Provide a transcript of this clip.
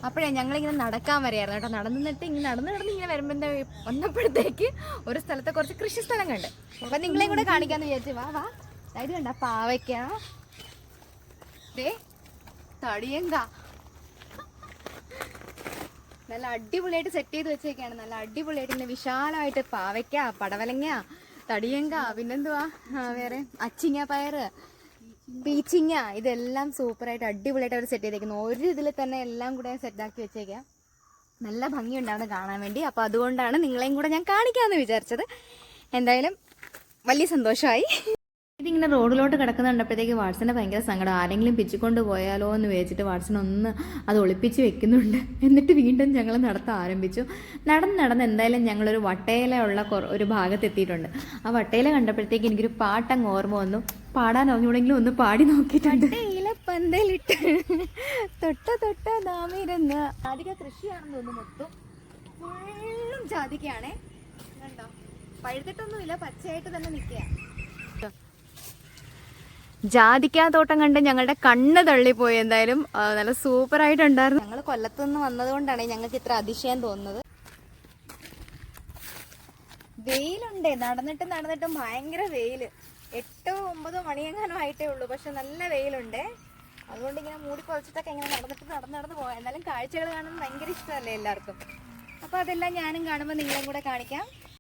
അപ്പോഴേ ഞങ്ങളിങ്ങനെ നടക്കാൻ വരെയായിരുന്നു കേട്ടോ. നടന്നിട്ട് ഇങ്ങനെ നടന്ന് ഇങ്ങനെ വരുമ്പോൾ വന്നപ്പോഴത്തേക്ക് ഒരു സ്ഥലത്തെ കുറച്ച് കൃഷി സ്ഥലം കണ്ട്. അപ്പം നിങ്ങളെയും കൂടെ കാണിക്കാമെന്ന് വിചാരിച്ചു. വാ വാ, ഇത് കണ്ട പാവയ്ക്ക, തടിയങ്ക, നല്ല അടിപൊളിയായിട്ട് സെറ്റ് ചെയ്ത് വെച്ചേക്കാണ്. നല്ല അടിപൊളിയായിട്ട് ഇങ്ങനെ വിശാലമായിട്ട് പാവയ്ക്ക, പടവലങ്ങ, തടിയങ്ക, പിന്നെന്തുവാ വേറെ അച്ചിങ്ങ പയറ്, പീച്ചിങ്ങ, ഇതെല്ലാം സൂപ്പറായിട്ട് അടിപൊളിയായിട്ട് അവർ സെറ്റ് ചെയ്തേക്കുന്നു. ഒരു ഇതിൽ തന്നെ എല്ലാം കൂടെ സെറ്റാക്കി വെച്ചേക്കാം. നല്ല ഭംഗിയുണ്ടാവും കാണാൻ വേണ്ടി. അപ്പോൾ അതുകൊണ്ടാണ് നിങ്ങളെയും കൂടെ ഞാൻ കാണിക്കാമെന്ന് വിചാരിച്ചത്. എന്തായാലും വലിയ സന്തോഷമായി. ഇതിങ്ങനെ റോഡിലോട്ട് കിടക്കുന്ന കണ്ടപ്പോഴത്തേക്ക് വാട്സൻ്റെ ഭയങ്കര സങ്കടം. ആരെങ്കിലും പിച്ചിക്കൊണ്ട് പോയാലോ എന്ന് വിചാരിച്ചിട്ട് വാട്സൺ ഒന്ന് അത് ഒളിപ്പിച്ച് വെക്കുന്നുണ്ട്. എന്നിട്ട് വീണ്ടും ഞങ്ങൾ നടത്താൻ ആരംഭിച്ചു. നടന്ന് എന്തായാലും ഞങ്ങളൊരു വട്ടയിലുള്ള ഒരു ഭാഗത്തെത്തിയിട്ടുണ്ട്. ആ വട്ടയില കണ്ടപ്പോഴത്തേക്ക് എനിക്കൊരു പാട്ടങ്ങ് ഓർമ്മ വന്നു. പാടാൻ അറിഞ്ഞൂടെങ്കിലും ഒന്ന് പാടി നോക്കിയിട്ടുണ്ട്. പന്തലിട്ട് തൊട്ട നാമിരുന്ന് ജാതിക കൃഷിയാണെന്ന് തോന്നുന്നു. മൊത്തം ഫുള്ളും ജാതിക്കയാണേ. കണ്ടോ, പഴുത്തിട്ടൊന്നുമില്ല, പച്ചയായിട്ട് തന്നെ നിൽക്കുക. ജാതിക്കാത്തോട്ടം കണ്ട് ഞങ്ങളുടെ കണ്ണ് തള്ളിപ്പോയി. എന്തായാലും നല്ല സൂപ്പറായിട്ടുണ്ടായിരുന്നു. ഞങ്ങൾ കൊല്ലത്തുനിന്ന് വന്നതുകൊണ്ടാണ് ഞങ്ങൾക്ക് ഇത്ര അതിശയം തോന്നുന്നത്. വെയിലുണ്ടേ, നടന്നിട്ടും ഭയങ്കര വെയില്. 8-9 മണിയെങ്ങാനും ആയിട്ടേ ഉള്ളൂ, പക്ഷെ നല്ല വെയിലുണ്ടേ. അതുകൊണ്ട് ഇങ്ങനെ മൂടി പൊളിച്ചിട്ടൊക്കെ ഇങ്ങനെ നടന്ന് പോകാം. എന്നാലും കാഴ്ചകൾ കാണുന്നത് ഭയങ്കര ഇഷ്ടമല്ലേ എല്ലാവർക്കും. അപ്പോൾ അതെല്ലാം ഞാനും കാണുമ്പോൾ നിങ്ങളെയും കൂടെ കാണിക്കാം.